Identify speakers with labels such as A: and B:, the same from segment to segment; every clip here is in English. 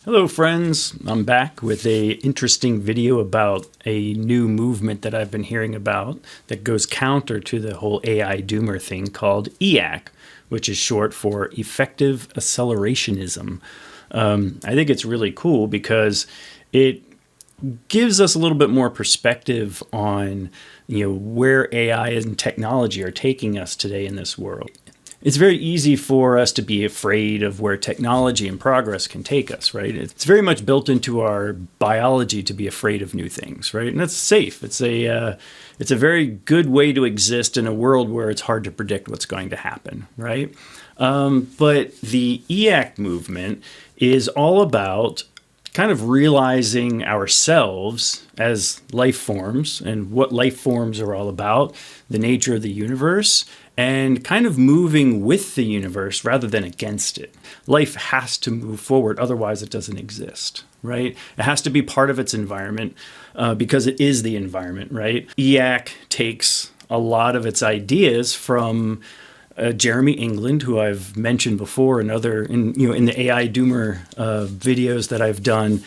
A: Hello friends, I'm back with a interesting video about a new movement that I've been hearing about that goes counter to the whole AI doomer thing called EAC, which is short for effective accelerationism. I think it's really cool because it gives us a little bit more perspective on where AI and technology are taking us today in this world. It's very easy for us to be afraid of where technology and progress can take us, right? It's very much built into our biology to be afraid of new things, right? And that's safe. It's a very good way to exist in a world where it's hard to predict what's going to happen, right? But the EAC movement is all about kind of realizing ourselves as life forms and what life forms are all about, the nature of the universe, and kind of moving with the universe rather than against it. Life has to move forward, otherwise it doesn't exist, right? It has to be part of its environment because it is the environment, right? EAC takes a lot of its ideas from Jeremy England, who I've mentioned before in the AI Doomer videos that I've done,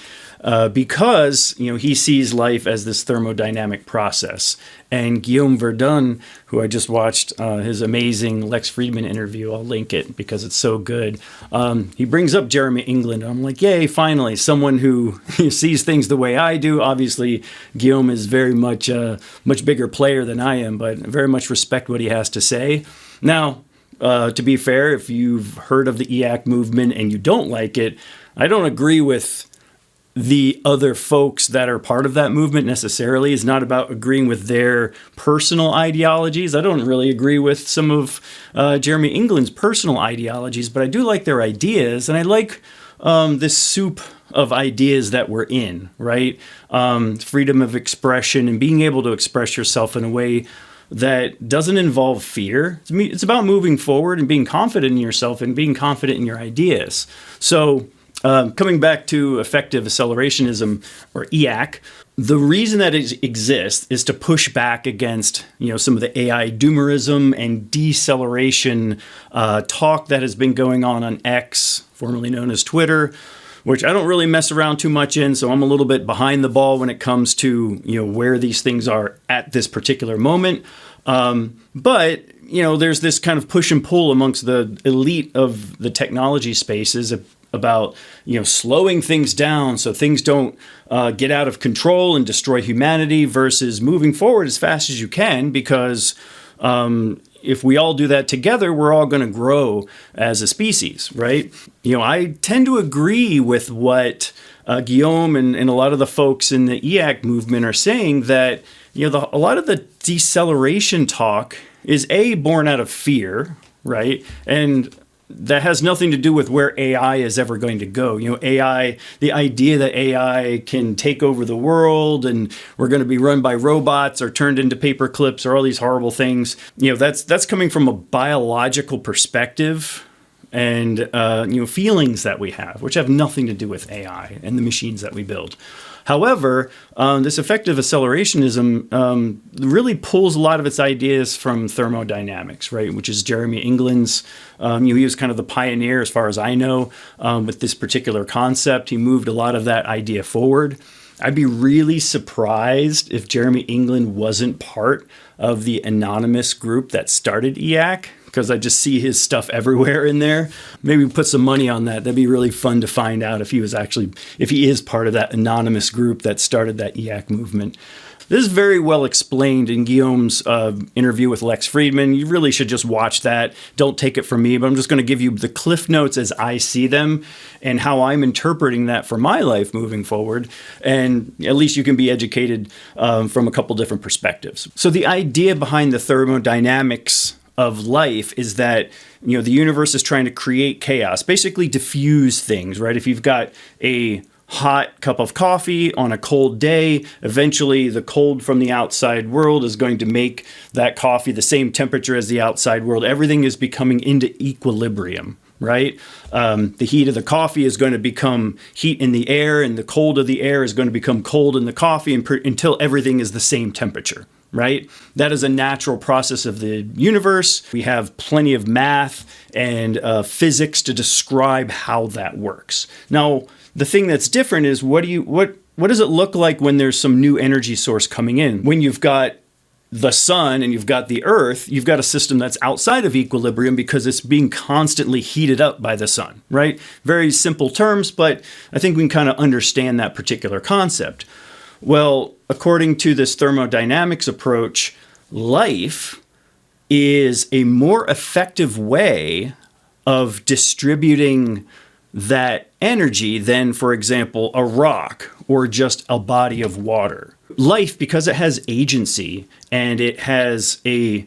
A: because he sees life as this thermodynamic process. And Guillaume Verdon, who I just watched his amazing Lex Fridman interview, I'll link it because it's so good. He brings up Jeremy England. I'm like, yay, finally, someone who sees things the way I do. Obviously, Guillaume is very much a much bigger player than I am, but I very much respect what he has to say. Now, to be fair, if you've heard of the EAC movement and you don't like it, I don't agree with the other folks that are part of that movement necessarily. It's not about agreeing with their personal ideologies. I don't really agree with some of Jeremy England's personal ideologies, but I do like their ideas, and I like this soup of ideas that we're in, right? Freedom of expression and being able to express yourself in a way that doesn't involve fear. It's about moving forward and being confident in yourself and being confident in your ideas. So coming back to effective accelerationism, or EAC, the reason that it exists is to push back against some of the AI doomerism and deceleration talk that has been going on X, formerly known as Twitter, which I don't really mess around too much in, so I'm a little bit behind the ball when it comes to where these things are at this particular moment. But there's this kind of push and pull amongst the elite of the technology spaces about slowing things down so things don't get out of control and destroy humanity, versus moving forward as fast as you can, because if we all do that together, we're all going to grow as a species, right? I tend to agree with what Guillaume and a lot of the folks in the EAC movement are saying, that a lot of the deceleration talk is born out of fear, right? And that has nothing to do with where AI is ever going to go. AI, the idea that AI can take over the world and we're going to be run by robots or turned into paper clips or all these horrible things, that's coming from a biological perspective and feelings that we have, which have nothing to do with AI and the machines that we build. However, this effective accelerationism really pulls a lot of its ideas from thermodynamics, right? Which is Jeremy England's. He was kind of the pioneer, as far as I know, with this particular concept. He moved a lot of that idea forward. I'd be really surprised if Jeremy England wasn't part of the anonymous group that started EAC, because I just see his stuff everywhere in there. Maybe put some money on that. That'd be really fun to find out if he is part of that anonymous group that started that EAC movement. This is very well explained in Guillaume's interview with Lex Fridman. You really should just watch that. Don't take it from me, but I'm just going to give you the cliff notes as I see them and how I'm interpreting that for my life moving forward. And at least you can be educated from a couple different perspectives. So the idea behind the thermodynamics of life is that the universe is trying to create chaos, basically diffuse things, right? If you've got a hot cup of coffee on a cold day, eventually the cold from the outside world is going to make that coffee the same temperature as the outside world. Everything is becoming into equilibrium, right? The heat of the coffee is going to become heat in the air, and the cold of the air is going to become cold in the coffee until everything is the same temperature. Right? That is a natural process of the universe. We have plenty of math and physics to describe how that works. Now, the thing that's different is what does it look like when there's some new energy source coming in? When you've got the sun and you've got the earth, you've got a system that's outside of equilibrium because it's being constantly heated up by the sun, right? Very simple terms, but I think we can kind of understand that particular concept. Well, according to this thermodynamics approach, life is a more effective way of distributing that energy than, for example, a rock or just a body of water. Life, because it has agency and it has a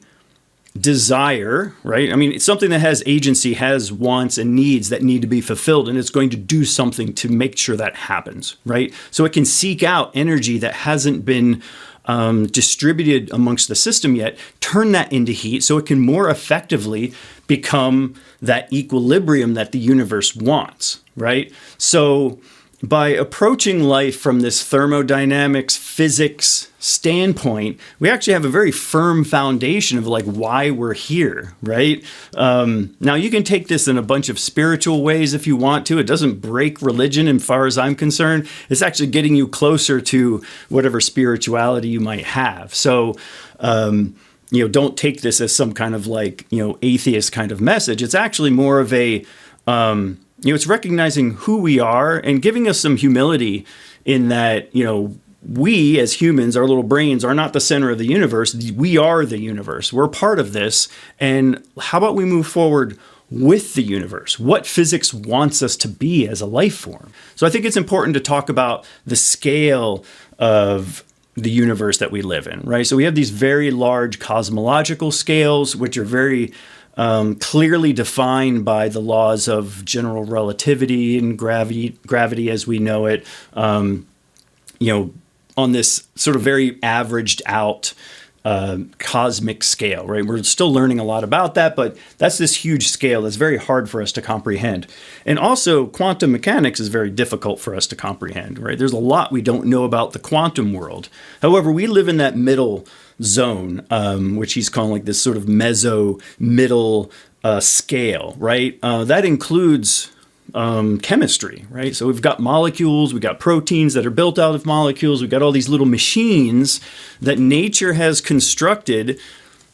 A: desire, right? I mean, something that has agency has wants and needs that need to be fulfilled, and it's going to do something to make sure that happens, right? So it can seek out energy that hasn't been distributed amongst the system yet, turn that into heat so it can more effectively become that equilibrium that the universe wants, right? So by approaching life from this thermodynamics, physics standpoint, we actually have a very firm foundation of like why we're here, right? Now you can take this in a bunch of spiritual ways if you want to. It doesn't break religion as far as I'm concerned. It's actually getting you closer to whatever spirituality you might have. So, don't take this as some kind of like, atheist kind of message. It's actually more of a, it's recognizing who we are and giving us some humility in that, we as humans, our little brains are not the center of the universe. We are the universe. We're part of this. And how about we move forward with the universe? What physics wants us to be as a life form? So I think it's important to talk about the scale of the universe that we live in, right? So we have these very large cosmological scales, which are very clearly defined by the laws of general relativity and gravity as we know it, on this sort of very averaged out cosmic scale, right? We're still learning a lot about that, but that's this huge scale that's very hard for us to comprehend. And also quantum mechanics is very difficult for us to comprehend, right? There's a lot we don't know about the quantum world. However, we live in that middle zone, which he's calling like this sort of middle scale, right? That includes chemistry, right? So we've got molecules, we've got proteins that are built out of molecules, we've got all these little machines that nature has constructed,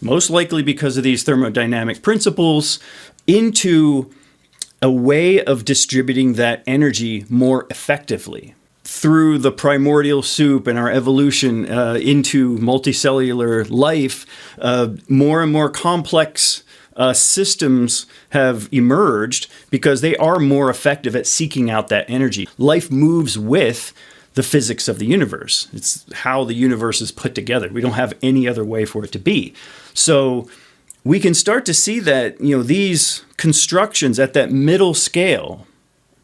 A: most likely because of these thermodynamic principles, into a way of distributing that energy more effectively. Through the primordial soup and our evolution into multicellular life, more and more complex systems have emerged because they are more effective at seeking out that energy. Life moves with the physics of the universe. It's how the universe is put together. We don't have any other way for it to be. So we can start to see that, these constructions at that middle scale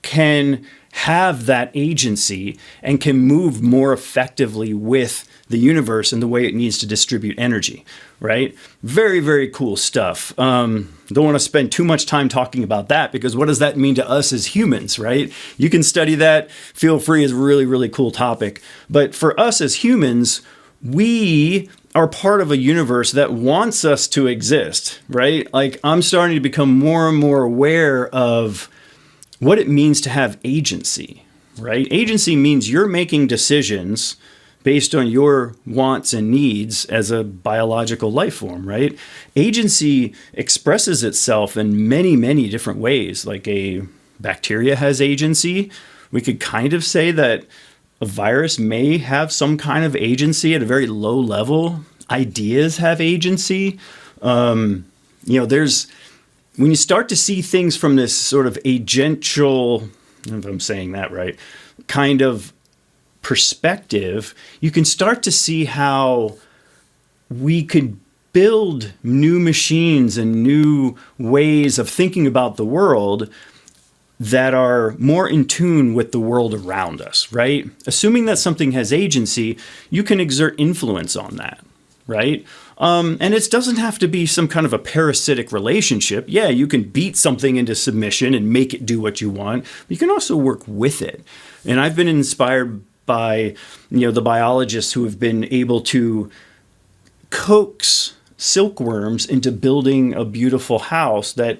A: can have that agency and can move more effectively with the universe and the way it needs to distribute energy, right? Very, very cool stuff. Don't want to spend too much time talking about that because what does that mean to us as humans, right? You can study that. Feel free. It's a really, really cool topic. But for us as humans, we are part of a universe that wants us to exist, right? Like I'm starting to become more and more aware of what it means to have agency, right? Agency means you're making decisions based on your wants and needs as a biological life form, right? Agency expresses itself in many, many different ways. Like a bacteria has agency. We could kind of say that a virus may have some kind of agency at a very low level. Ideas have agency. When you start to see things from this sort of agential, I don't know if I'm saying that right, kind of perspective, you can start to see how we could build new machines and new ways of thinking about the world that are more in tune with the world around us, right? Assuming that something has agency, you can exert influence on that, right? And it doesn't have to be some kind of a parasitic relationship. Yeah, you can beat something into submission and make it do what you want. But you can also work with it. And I've been inspired by, the biologists who have been able to coax silkworms into building a beautiful house that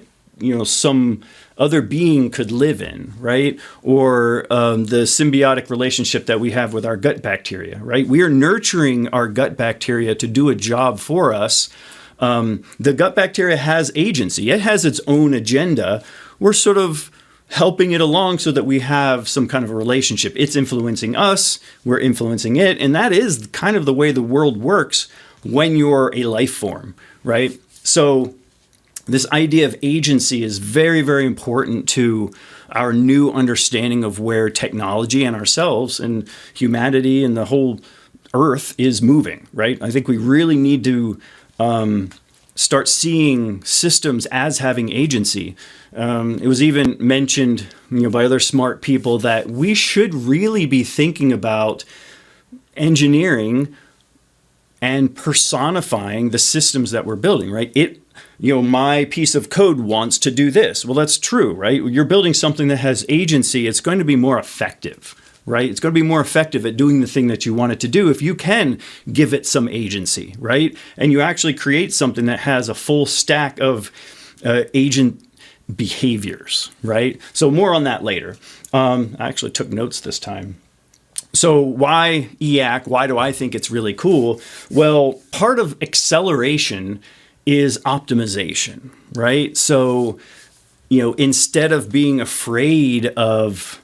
A: some other being could live in, right? Or the symbiotic relationship that we have with our gut bacteria, right? We are nurturing our gut bacteria to do a job for us. The gut bacteria has agency. It has its own agenda. We're sort of helping it along so that we have some kind of a relationship. It's influencing us, we're influencing it, and that is kind of the way the world works when you're a life form, right? So this idea of agency is very, very important to our new understanding of where technology and ourselves and humanity and the whole earth is moving, right? I think we really need to start seeing systems as having agency. It was even mentioned, by other smart people that we should really be thinking about engineering and personifying the systems that we're building, right? My piece of code wants to do this. Well, that's true, right? You're building something that has agency. It's going to be more effective, right? It's going to be more effective at doing the thing that you want it to do if you can give it some agency, right? And you actually create something that has a full stack of agent behaviors, right? So more on that later. I actually took notes this time. So why EAC? Why do I think it's really cool? Well, part of acceleration is optimization, right? So, instead of being afraid of,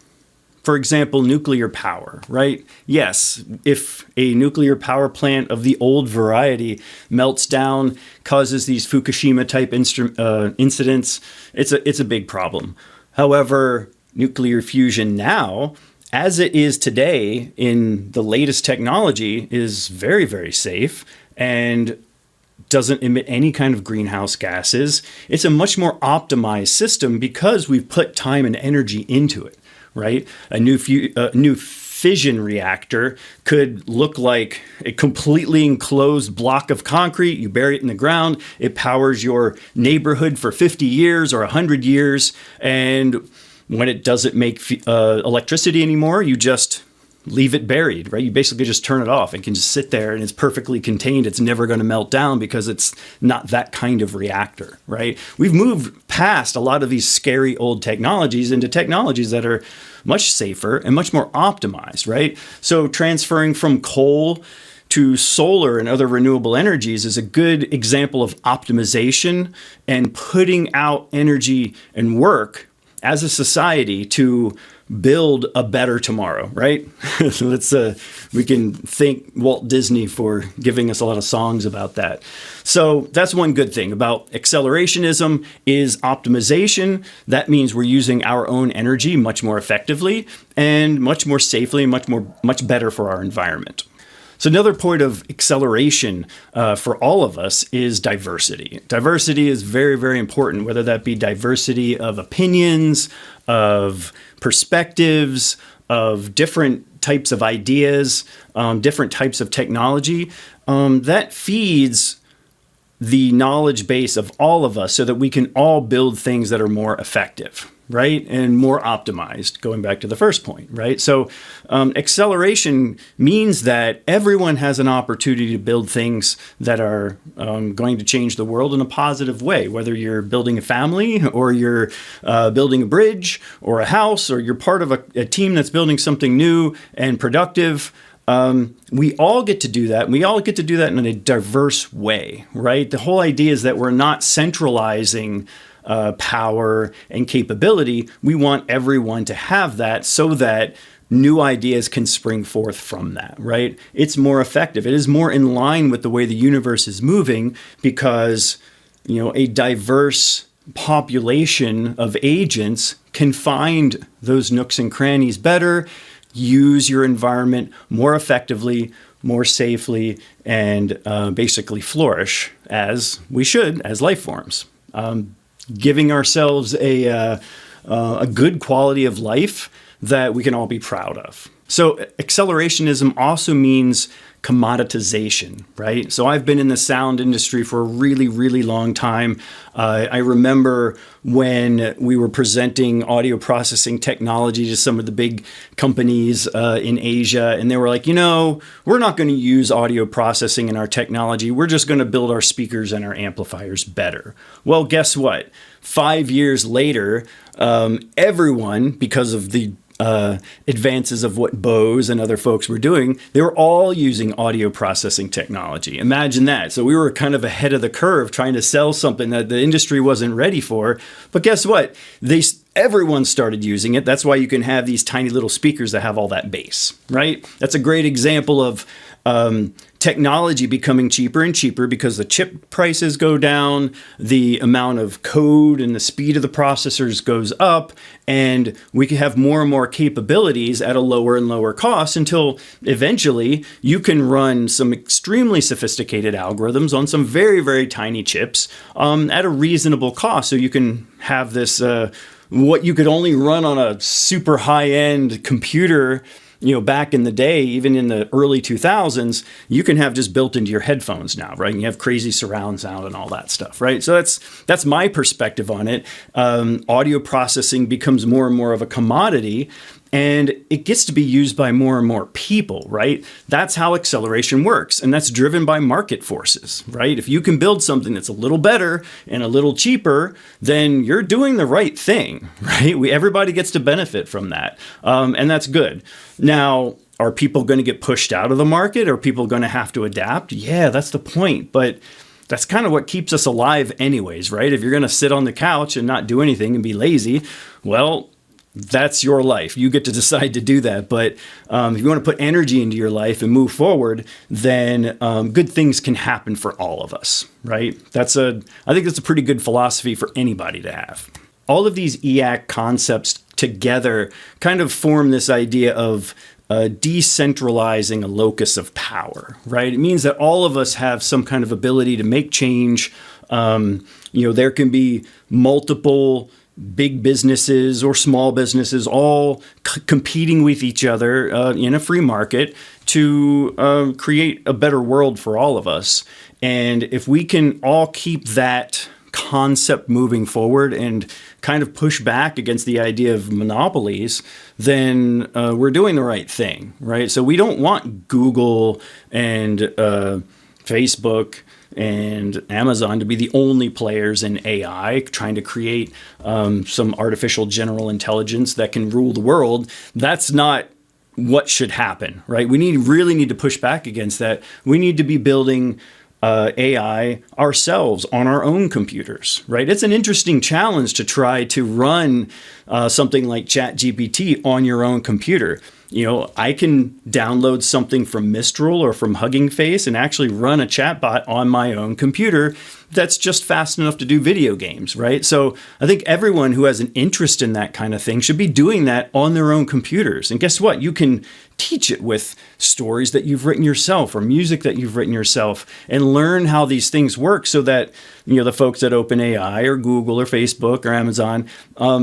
A: for example, nuclear power, right? Yes, if a nuclear power plant of the old variety melts down, causes these Fukushima type incidents, it's a big problem. However, nuclear fusion now, as it is today in the latest technology, is very, very safe and doesn't emit any kind of greenhouse gases. It's a much more optimized system because we've put time and energy into it, right? A new fission reactor could look like a completely enclosed block of concrete. You bury it in the ground. It powers your neighborhood for 50 years or 100 years. And when it doesn't make electricity anymore, you just leave it buried, right? You basically just turn it off. It can just sit there and it's perfectly contained. It's never going to melt down because it's not that kind of reactor, right? We've moved past a lot of these scary old technologies into technologies that are much safer and much more optimized, right? So transferring from coal to solar and other renewable energies is a good example of optimization and putting out energy and work as a society to build a better tomorrow, right? So we can thank Walt Disney for giving us a lot of songs about that. So that's one good thing about accelerationism is optimization. That means we're using our own energy much more effectively and much more safely, much better for our environment. So another point of acceleration for all of us is diversity. Diversity is very, very important, whether that be diversity of opinions, of perspectives, of different types of ideas, different types of technology. That feeds the knowledge base of all of us so that we can all build things that are more effective, right? And more optimized, going back to the first point, right? So acceleration means that everyone has an opportunity to build things that are going to change the world in a positive way, whether you're building a family or you're building a bridge or a house, or you're part of a team that's building something new and productive. We all get to do that. And we all get to do that in a diverse way, right? The whole idea is that we're not centralizing power and capability. We want everyone to have that so that new ideas can spring forth from that, right? It's more effective. It is more in line with the way the universe is moving because, a diverse population of agents can find those nooks and crannies better, use your environment more effectively, more safely, and basically flourish as we should as life forms. Giving ourselves a good quality of life that we can all be proud of. So accelerationism also means commoditization, right? So I've been in the sound industry for a really, really long time. I remember when we were presenting audio processing technology to some of the big companies in Asia, and they were like, we're not going to use audio processing in our technology. We're just going to build our speakers and our amplifiers better. Well, guess what? 5 years later, everyone, because of the advances of what Bose and other folks were doing, they were all using audio processing technology. Imagine that. So we were kind of ahead of the curve trying to sell something that the industry wasn't ready for. But guess what? Everyone started using it. That's why you can have these tiny little speakers that have all that bass, right? That's a great example of technology becoming cheaper and cheaper because the chip prices go down, the amount of code and the speed of the processors goes up, and we can have more and more capabilities at a lower and lower cost until eventually you can run some extremely sophisticated algorithms on some very, very tiny chips at a reasonable cost. So you can have this, what you could only run on a super high-end computer back in the day, even in the early 2000s, you can have just built into your headphones now, right? And you have crazy surround sound and all that stuff, right? So that's my perspective on it. Audio processing becomes more and more of a commodity, and it gets to be used by more and more people, right? That's how acceleration works, and that's driven by market forces, right? If you can build something that's a little better and a little cheaper, then you're doing the right thing, right? Everybody gets to benefit from that, and that's good. Now, are people going to get pushed out of the market? Are people going to have to adapt? Yeah, that's the point, but that's kind of what keeps us alive anyways, right? If you're going to sit on the couch and not do anything and be lazy, well, that's your life. You get to decide to do that. But if you want to put energy into your life and move forward, then good things can happen for all of us, right? I think that's a pretty good philosophy for anybody to have. All of these EAC concepts together kind of form this idea of decentralizing a locus of power, right? It means that all of us have some kind of ability to make change. There can be multiple big businesses or small businesses all competing with each other in a free market to create a better world for all of us. And if we can all keep that concept moving forward and kind of push back against the idea of monopolies, then we're doing the right thing, right? So we don't want Google and Facebook and Amazon to be the only players in AI trying to create some artificial general intelligence that can rule the world. That's not what should happen, right? We really need to push back against that. We need to be building AI ourselves on our own computers, right? It's an interesting challenge to try to run something like ChatGPT on your own computer. I can download something from Mistral or from Hugging Face and actually run a chatbot on my own computer that's just fast enough to do video games, right? So I think everyone who has an interest in that kind of thing should be doing that on their own computers. And guess what? You can teach it with stories that you've written yourself or music that you've written yourself and learn how these things work so that, the folks at OpenAI or Google or Facebook or Amazon,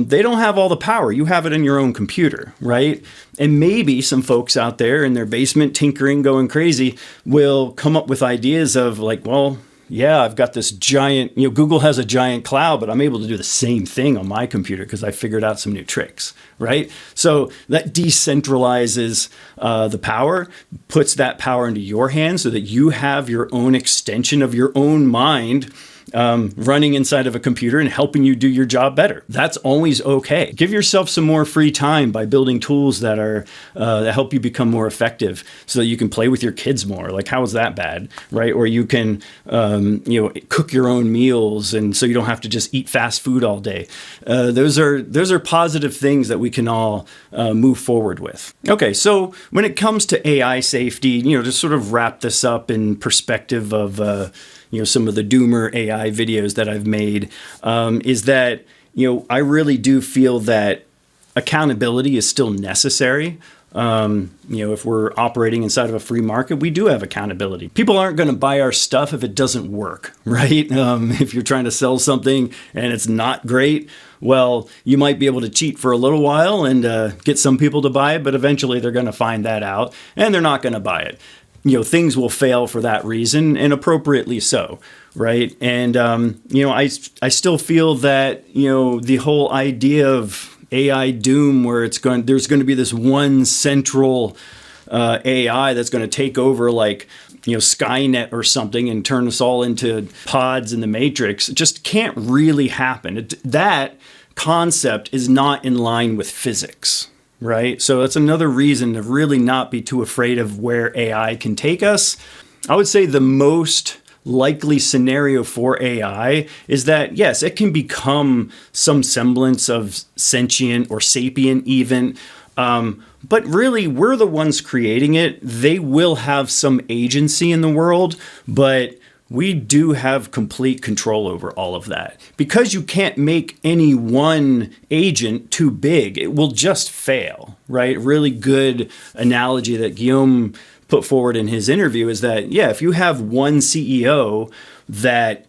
A: they don't have all the power. You have it in your own computer, right? And maybe some folks out there in their basement tinkering, going crazy, will come up with ideas of like, well, yeah, I've got this giant, Google has a giant cloud, but I'm able to do the same thing on my computer because I figured out some new tricks, right? So that decentralizes the power, puts that power into your hands so that you have your own extension of your own mind running inside of a computer and helping you do your job better. That's always okay. Give yourself some more free time by building tools that are that help you become more effective so that you can play with your kids more. Like, how is that bad, right? Or you can cook your own meals, and so you don't have to just eat fast food all day. Those are positive things that we can all move forward with. Okay, so when it comes to AI safety, to sort of wrap this up in perspective of some of the doomer AI videos that I've made, is that, I really do feel that accountability is still necessary. If we're operating inside of a free market, we do have accountability. People aren't going to buy our stuff if it doesn't work, right? If you're trying to sell something and it's not great, well, you might be able to cheat for a little while and get some people to buy it, but eventually they're going to find that out and they're not going to buy it. Things will fail for that reason, and appropriately so, right? And, I still feel that, the whole idea of AI doom, where there's going to be this one central AI that's going to take over, like, Skynet or something, and turn us all into pods in the Matrix. It just can't really happen. That concept is not in line with physics, right? So that's another reason to really not be too afraid of where AI can take us. I would say the most likely scenario for AI is that, yes, it can become some semblance of sentient or sapient even, but really we're the ones creating it. They will have some agency in the world, but we do have complete control over all of that. Because you can't make any one agent too big, it will just fail, right? Really good analogy that Guillaume put forward in his interview is that, yeah, if you have one CEO that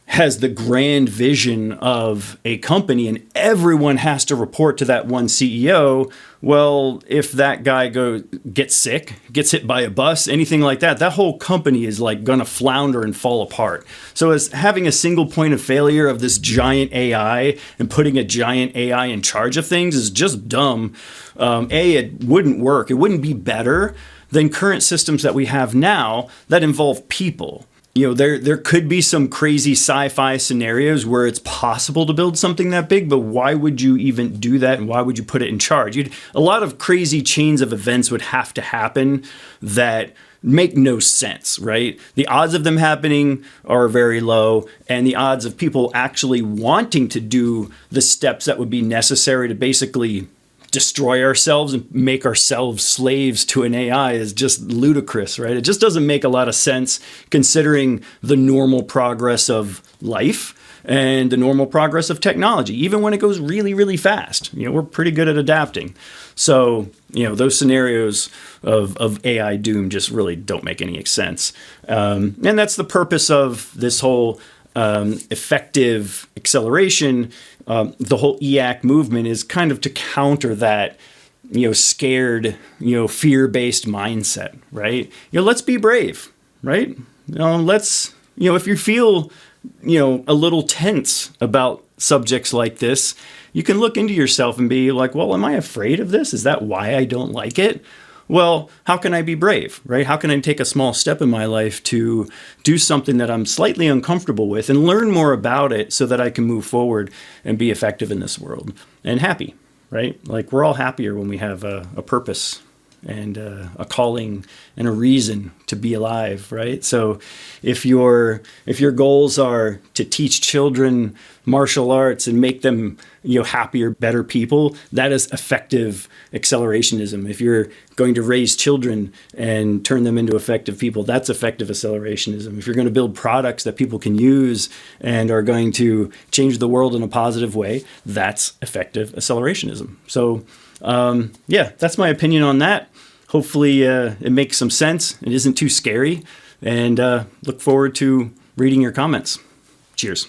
A: has the grand vision of a company and everyone has to report to that one CEO, well, if that guy gets sick, gets hit by a bus, anything like that, that whole company is like going to flounder and fall apart. So as having a single point of failure of this giant AI and putting a giant AI in charge of things is just dumb. It wouldn't work. It wouldn't be better than current systems that we have now that involve people. There could be some crazy sci-fi scenarios where it's possible to build something that big, but why would you even do that, and why would you put it in charge? A lot of crazy chains of events would have to happen that make no sense, right? The odds of them happening are very low, and the odds of people actually wanting to do the steps that would be necessary to basically destroy ourselves and make ourselves slaves to an AI is just ludicrous, right? It just doesn't make a lot of sense considering the normal progress of life and the normal progress of technology. Even when it goes really, really fast, we're pretty good at adapting. So, those scenarios of AI doom just really don't make any sense. And that's the purpose of this whole effective acceleration. The whole EAC movement is kind of to counter that, scared, fear-based mindset, right? Let's be brave, right? If you feel, a little tense about subjects like this, you can look into yourself and be like, well, am I afraid of this? Is that why I don't like it? Well, how can I be brave, right? How can I take a small step in my life to do something that I'm slightly uncomfortable with and learn more about it so that I can move forward and be effective in this world and happy, right? Like, we're all happier when we have a purpose and a calling and a reason to be alive, right? So if your goals are to teach children martial arts and make them, happier, better people, that is effective accelerationism. If you're going to raise children and turn them into effective people, that's effective accelerationism. If you're going to build products that people can use and are going to change the world in a positive way, that's effective accelerationism. So that's my opinion on that. Hopefully it makes some sense. It isn't too scary, and look forward to reading your comments. Cheers.